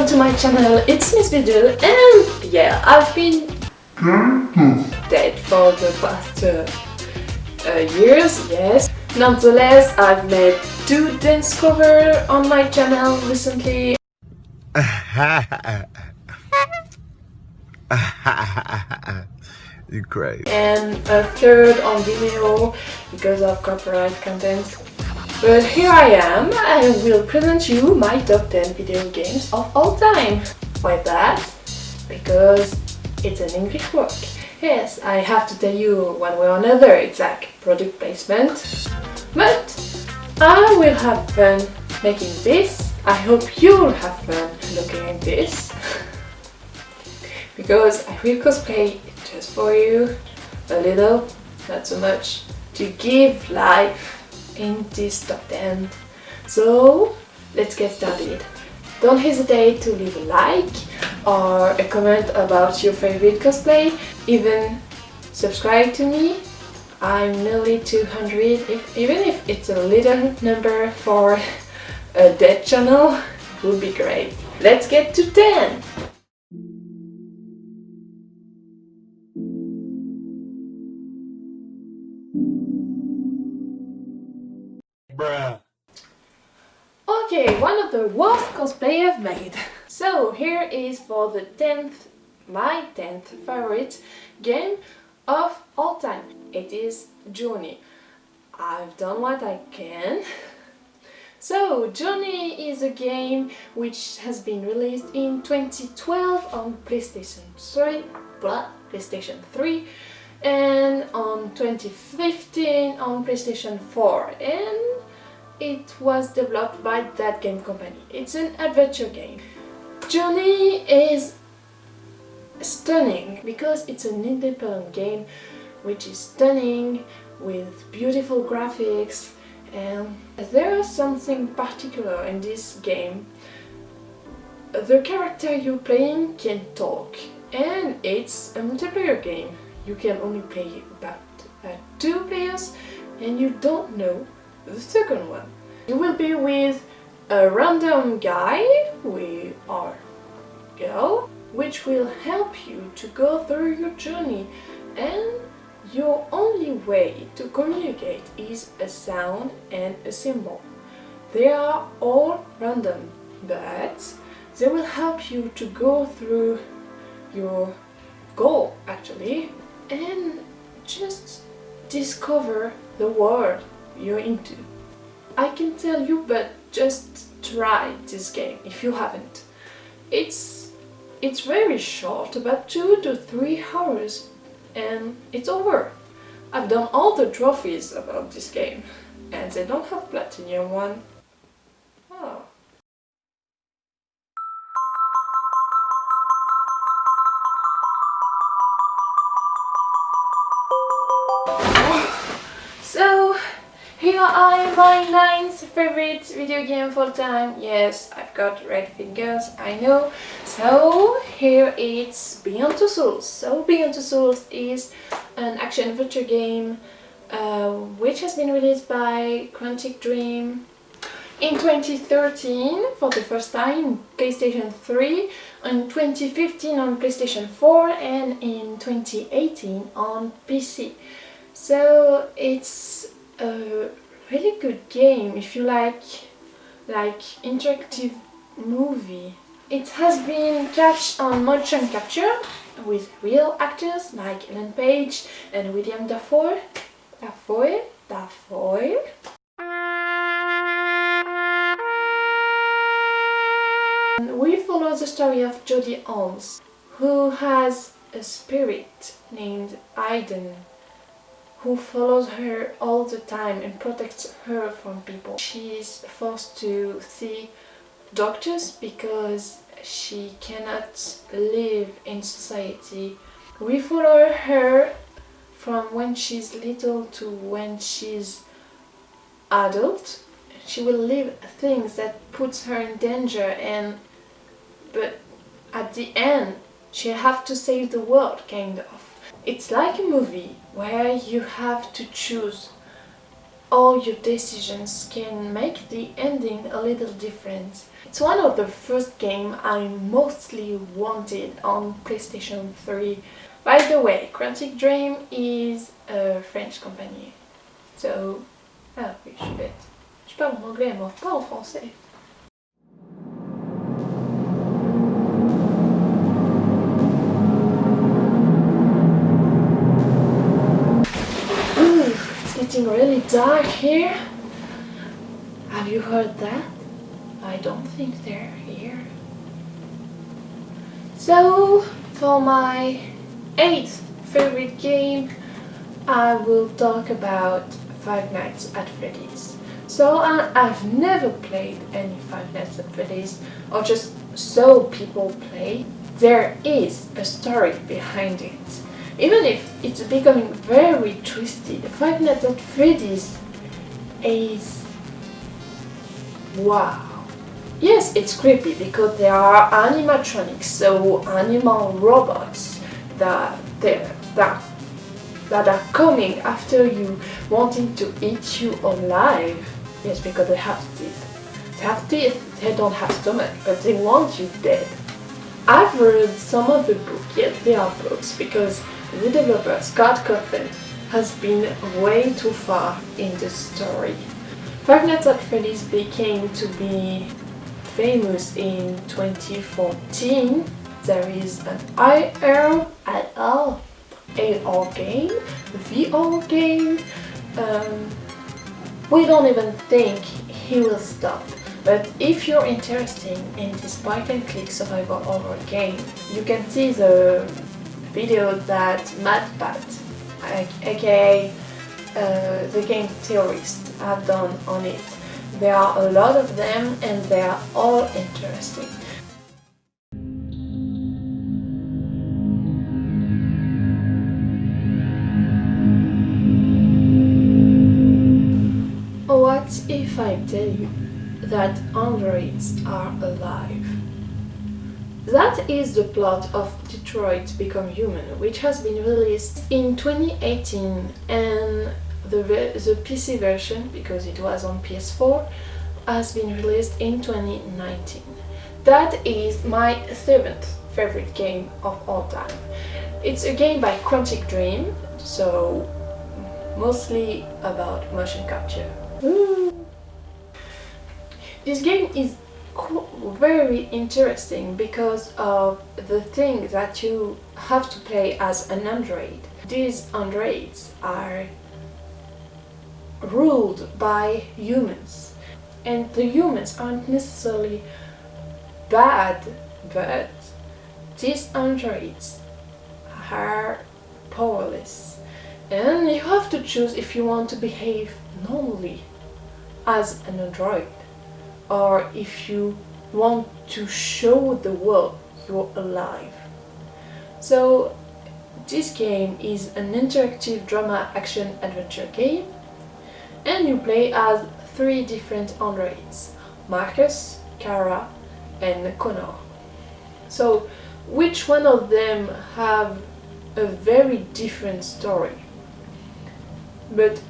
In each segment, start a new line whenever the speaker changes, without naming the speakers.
to my channel, it's MissBidule, and yeah, I've been dead for the past years, yes. Nonetheless, I've made 2 dance covers on my channel recently.
You're great.
And a 3rd on Vimeo because of copyright content. But here I am, I will present you my top 10 video games of all time. Why that? Because it's an English work. Yes, I have to tell you one way or another, it's like product placement. But I will have fun making this. I hope you'll have fun looking at this. Because I will cosplay just for you, a little, not so much, to give life in this top 10. So let's get started. Don't hesitate to leave a like or a comment about your favorite cosplay, even subscribe to me. I'm nearly 200, even if it's a little number for a dead channel, it would be great. Let's get to 10!
Bruh.
Okay, one of the worst cosplay I've made. So here is for the 10th, my 10th favorite game of all time. It is Journey. I've done what I can. So Journey is a game which has been released in 2012 on PlayStation 3, and on 2015 on PlayStation 4, and it was developed by that game company. It's an adventure game. Journey is stunning because it's an independent game which is stunning with beautiful graphics, and there is something particular in this game. The character you're playing can talk, and it's a multiplayer game. You can only play about 2 players, and you don't know the second one. You will be with a random guy or girl, which will help you to go through your journey, and your only way to communicate is a sound and a symbol. They are all random, but they will help you to go through your goal actually, and just discover the world you're into. I can tell you, but just try this game if you haven't. It's very short, about 2 to 3 hours, and it's over. I've done all the trophies about this game, and they don't have platinum one. Oh. So here are my 9th favorite video game of all time. Yes, I've got red fingers, I know. So here it's Beyond Two Souls. So Beyond Two Souls is an action adventure game which has been released by Quantic Dream in 2013 for the first time, PlayStation 3, in 2015 on PlayStation 4, and in 2018 on PC. So it's a really good game if you like interactive movie. It has been cast on motion capture with real actors like Ellen Page and William Dafoe. And we follow the story of Jodie Holmes, who has a spirit named Aiden, who follows her all the time and protects her from people. She's forced to see doctors because she cannot live in society. We follow her from when she's little to when she's adult. She will live things that puts her in danger, but at the end she have to save the world, kind of. It's like a movie where you have to choose all your decisions can make the ending a little different. It's one of the first games I mostly wanted on PlayStation 3. By the way, Quantic Dream is a French company. So, ah oui, je suis bête. Je parle en anglais, mais pas en français. Ooh, it's getting really dark here. Have you heard that? I don't think they're here. So, for my 8th favorite game, I will talk about Five Nights at Freddy's. So, I've never played any Five Nights at Freddy's, or just saw people play. There is a story behind it. Even if it's becoming very twisted, Five Nights at Freddy's is wow. Yes, it's creepy because there are animatronics, so animal robots that are coming after you, wanting to eat you alive. Yes, because they have teeth. They have teeth, they don't have stomach, but they want you dead. I've read some of the books, yes, they are books, because the developer, Scott Cawthon, has been way too far in the story. Five Nights at Freddy's became to be famous in 2014. There is an AR game, VR game. We don't even think he will stop. But if you're interested in this point and click survival horror game, you can see the video that MadPat, aka the game theorists, have done on it. There are a lot of them and they are all interesting. What if I tell you that androids are alive? That is the plot of Detroit Become Human, which has been released in 2018, and the PC version, because it was on PS4, has been released in 2019. That is my 7th favorite game of all time. It's a game by Quantic Dream, so mostly about motion capture. This game is very interesting because of the thing that you have to play as an android. These androids are ruled by humans, and the humans aren't necessarily bad, but these androids are powerless, and you have to choose if you want to behave normally as an android, or if you want to show the world you're alive. So this game is an interactive drama action adventure game, and you play as 3 different androids: Marcus, Kara, and Connor. So which one of them have a very different story, but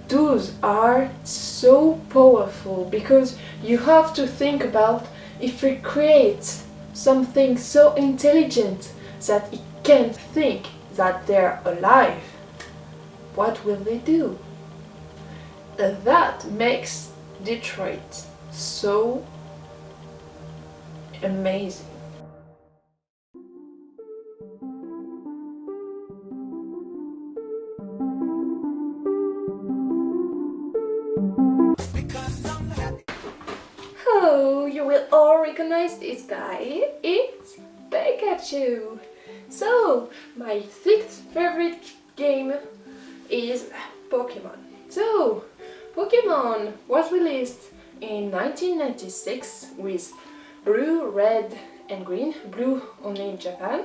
those are so powerful because you have to think about, if we create something so intelligent that it can't think that they're alive, what will they do? That makes Detroit so amazing. Oh, you will all recognize this guy. It's Pikachu. So, my 6th favorite game is Pokemon. So, Pokemon was released in 1996 with blue, red and green, blue only in Japan,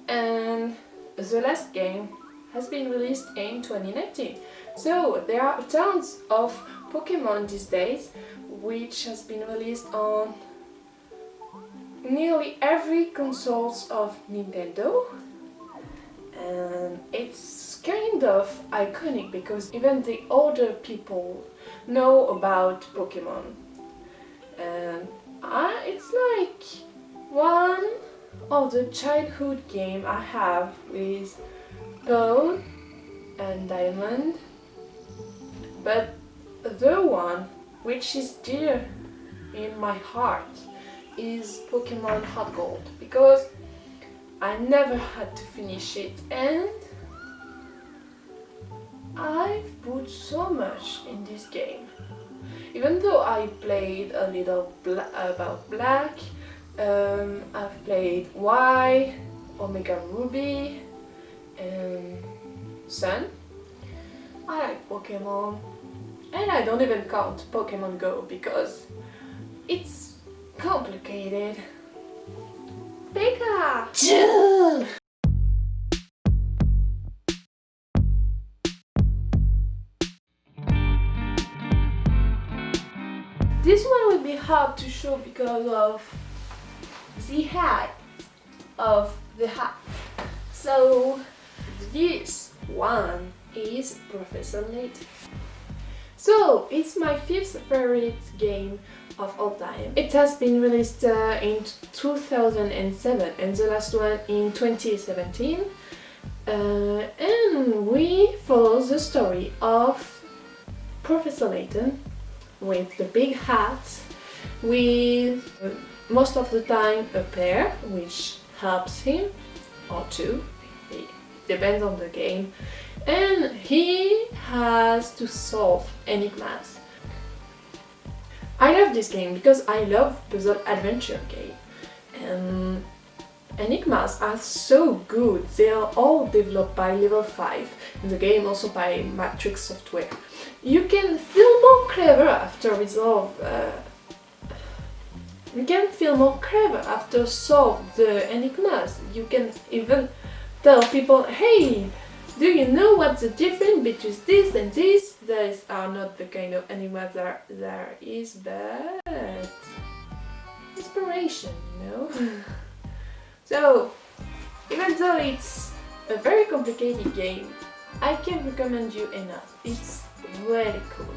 and the last game has been released in 2019. So there are tons of Pokemon these days, which has been released on nearly every consoles of Nintendo, and it's kind kind of iconic because even the older people know about Pokemon. And it's like one of the childhood game I have with Pearl and Diamond, but the one which is dear in my heart is Pokemon Heart Gold, because I never had to finish it and I've put so much in this game. Even though I played a little about Black, I've played Y, Omega Ruby, and Sun. I like Pokemon, and I don't even count Pokemon Go because it's complicated. Pika! This one will be hard to show because of the hat of the hat. So this one is Professor Layton. So it's my fifth favorite game of all time. It has been released in 2007 and the last one in 2017. And we follow the story of Professor Layton with the big hat, with most of the time a pair which helps him, or two, it depends on the game, and he has to solve enigmas. I love this game because I love puzzle adventure game, and enigmas are so good. They are all developed by Level 5 in the game, also by Matrix Software. You can feel more clever after solve the enigmas. You can even tell people, hey, do you know what's the difference between this and this? These are not the kind of enigmas there is, but inspiration, you know? So, even though it's a very complicated game, I can't recommend you enough. It's really cool.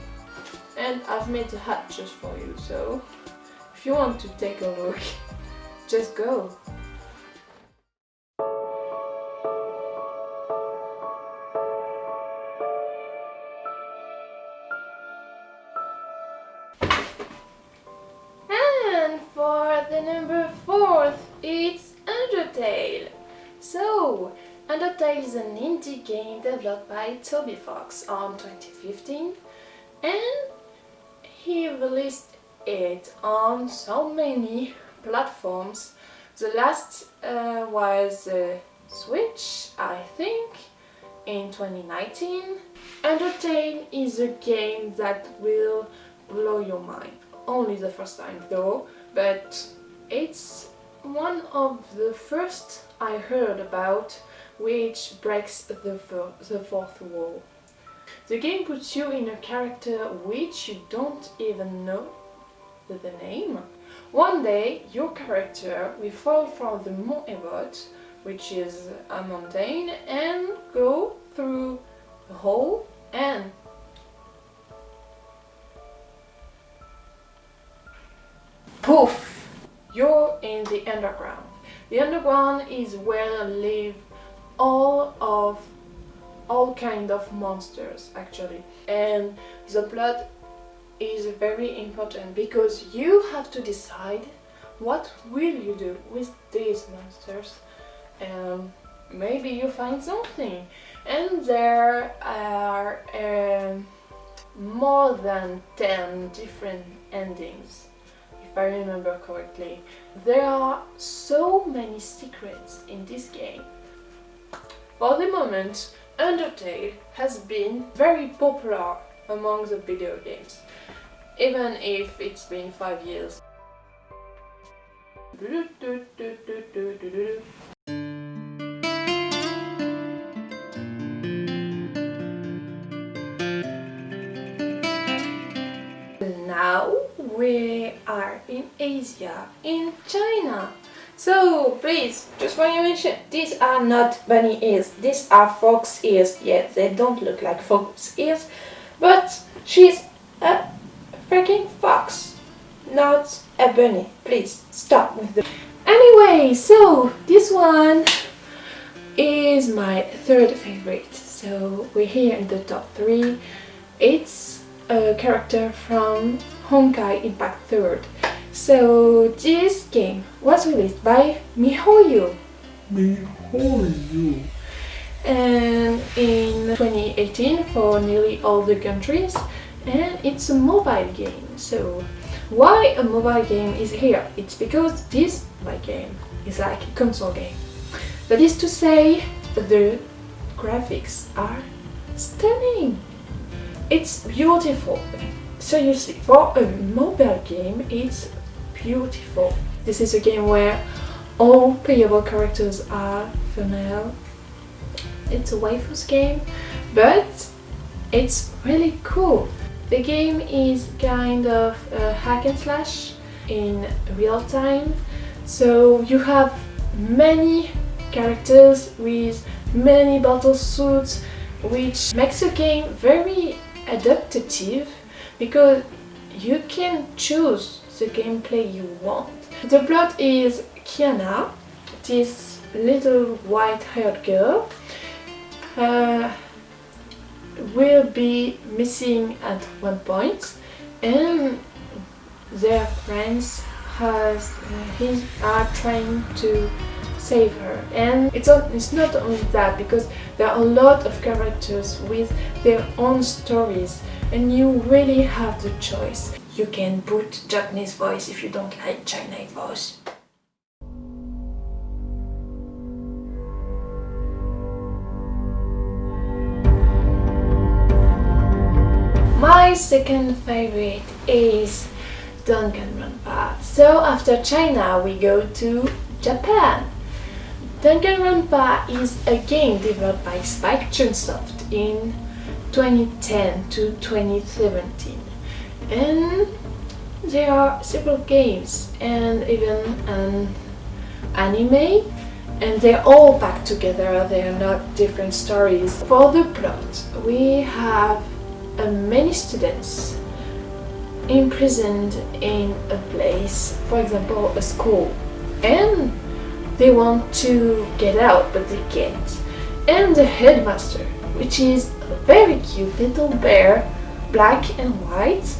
And I've made a hat just for you, so if you want to take a look, just go. And for the number 4, it's Undertale. So, Undertale is an indie game developed by Toby Fox on 2015, and he released it on so many platforms. The last was Switch, I think, in 2019. Undertale is a game that will blow your mind. Only the first time though, but it's one of the first I heard about which breaks the fourth wall. The game puts you in a character which you don't even know the name. One day your character will fall from the Mont Everest, which is a mountain, and go through a hole and poof! You're in the underground. The underground is where live all kind of monsters actually, and the plot is very important because you have to decide what will you do with these monsters. Maybe you find something, and there are more than 10 different endings. If I remember correctly, there are so many secrets in this game. For the moment, Undertale has been very popular among the video games, even if it's been 5 years. Now we are in Asia, in China. So please, just for your mention, these are not bunny ears, these are fox ears. Yes, they don't look like fox ears, but she's a freaking fox, not a bunny. Please stop with the... Anyway, so this one is my third favorite. So we're here in the top 3. It's a character from Honkai Impact 3rd. So this game was released by MissBidule. And in 2018 for nearly all the countries, and it's a mobile game. So why a mobile game is here? It's because this mobile game is like a console game. That is to say, the graphics are stunning. It's beautiful. Seriously, for a mobile game, it's beautiful. This is a game where all playable characters are female. It's a waifus game, but it's really cool. The game is kind of a hack and slash in real time, so you have many characters with many battle suits, which makes the game very adaptive because you can choose the gameplay you want. The plot is Kiana, this little white-haired girl, will be missing at one point, and their friends are trying to save her. And it's not only that, because there are a lot of characters with their own stories, and you really have the choice. You can put Japanese voice if you don't like Chinese voice. My second favorite is Danganronpa. So after China we go to Japan. Danganronpa is a game developed by Spike Chunsoft in 2010 to 2017. And there are several games and even an anime, and they're all packed together, they are not different stories. For the plot, we have many students imprisoned in a place, for example a school, and they want to get out but they can't. And the headmaster, which is a very cute little bear, black and white,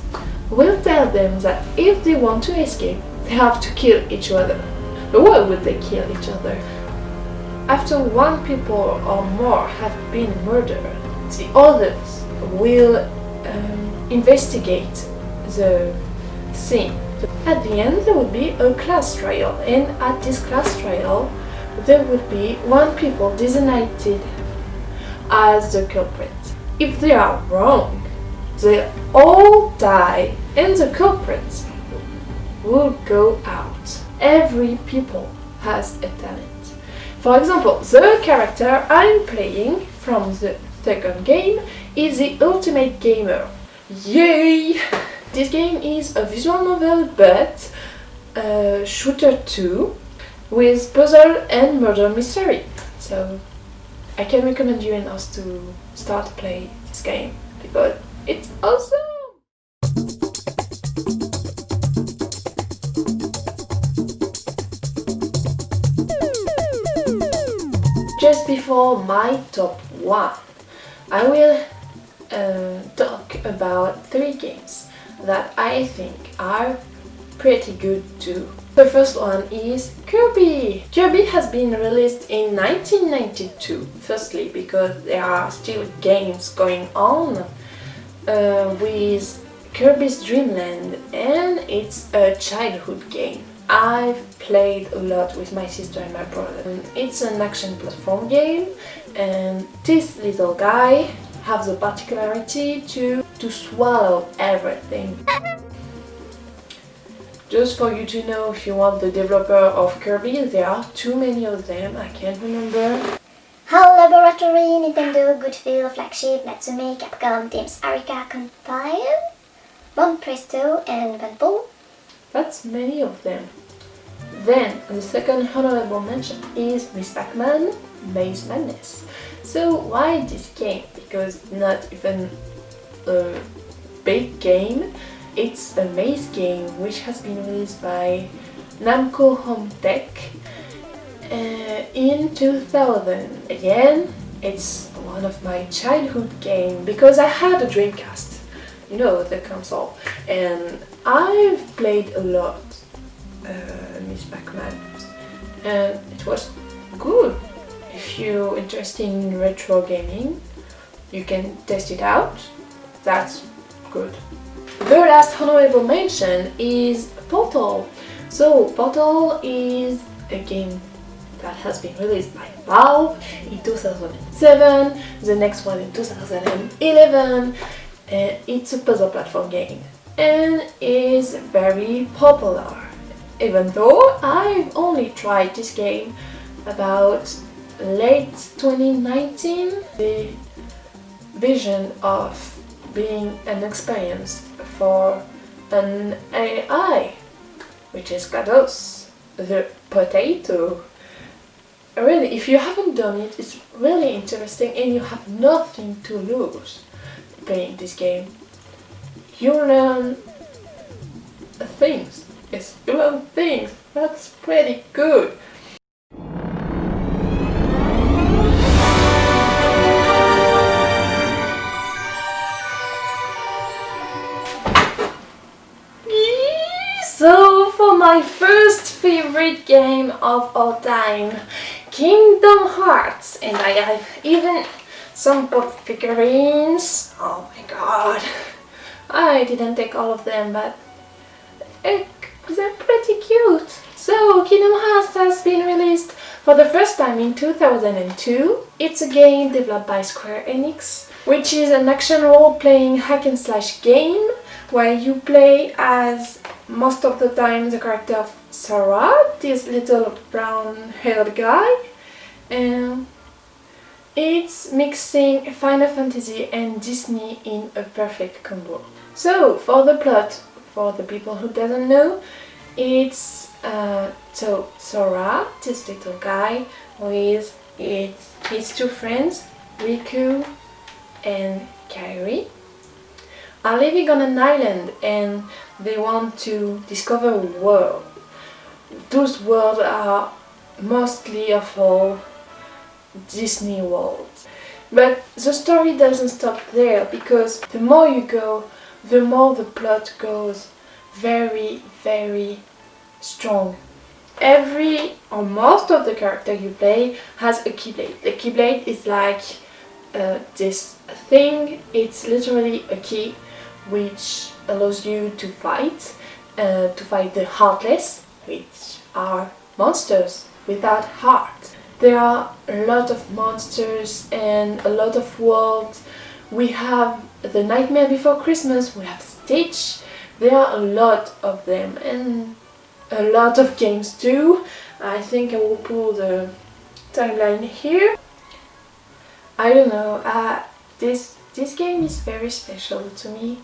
will tell them that if they want to escape, they have to kill each other. But why would they kill each other? After one people or more have been murdered, the others will investigate the scene. At the end there would be a class trial, and at this class trial there would be one people designated as the culprit. If they are wrong, they all die and the culprit will go out. Every people has a talent. For example, the character I'm playing from the second game is the ultimate gamer. Yay! This game is a visual novel but a shooter too, with puzzle and murder mystery. So I can recommend you and us to start to play this game because it's awesome! Just before my top 1, I will talk about 3 games that I think are pretty good too. The first one is Kirby. Kirby has been released in 1992, firstly because there are still games going on with Kirby's Dream Land, and it's a childhood game. I've played a lot with my sister and my brother. It's an action platform game, and this little guy has the particularity to swallow everything. Just for you to know, if you want the developer of Kirby, there are too many of them, I can't remember.
HAL Laboratory, Nintendo, Goodfield, Flagship, Natsume, Capcom, Teams Arica, Compile, Bon Presto and Vanpool.
That's many of them. Then the second honorable mention is Miss Pac-Man Maze Madness. So why this game? Because not even a big game, it's a maze game which has been released by Namco Home Tech in 2000. Again, it's one of my childhood games because I had a Dreamcast, you know, the console, and I've played a lot Miss Pac-Man, and it was good. If you're interested in retro gaming, you can test it out. That's good. The last honorable mention is Portal. So Portal is a game that has been released by Valve in 2007, the next one in 2011. It's a puzzle platform game and is very popular. Even though I've only tried this game about late 2019, the vision of being an experience for an AI, which is GLaDOS, the potato. Really, if you haven't done it, it's really interesting and you have nothing to lose playing this game. You learn things. Yes, you learn things. That's pretty good. So for my first favorite game of all time, Kingdom Hearts, and I have even some pop figurines. Oh my god, I didn't take all of them, but they're pretty cute. So Kingdom Hearts has been released for the first time in 2002. It's a game developed by Square Enix, which is an action role-playing hack and slash game where you play as, most of the time, the character of Sora, this little brown-haired guy, and it's mixing Final Fantasy and Disney in a perfect combo. So for the plot, for the people who doesn't know, it's so Sora, this little guy, with his two friends, Riku and Kairi, are living on an island and they want to discover a world. Those worlds are mostly of all Disney worlds. But the story doesn't stop there, because the more you go, the more the plot goes very, very strong. Every or most of the character you play has a keyblade. The keyblade is like this thing. It's literally a key which allows you to fight the Heartless, which are monsters without heart. There are a lot of monsters and a lot of worlds. We have The Nightmare Before Christmas, we have Stitch. There are a lot of them and a lot of games too. I think I will pull the timeline here. I don't know, this game is very special to me.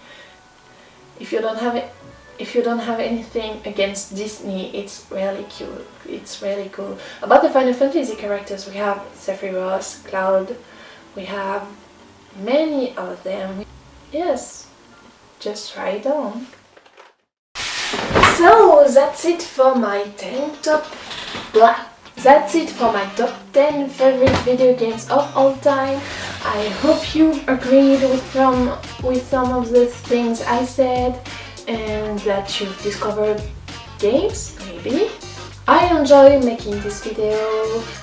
If you don't have anything against Disney, it's really cool. It's really cool. About the Final Fantasy characters, we have Sephiroth, Cloud, we have many of them. Yes, just try it on. So that's it for my 10 top. That's it for my top 10 favorite video games of all time. I hope you agreed with some of the things I said and that you've discovered games, maybe. I enjoy making this video.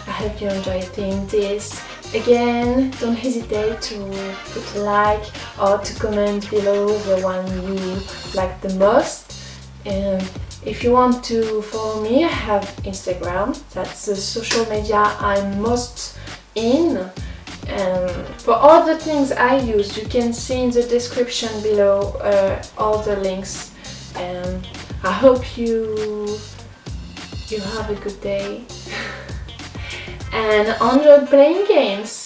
I hope you enjoy seeing this. Again, don't hesitate to put a like or to comment below the one you like the most. And if you want to follow me, I have Instagram. That's the social media I'm most in. And for all the things I use, you can see in the description below all the links. And I hope you have a good day and enjoy playing games.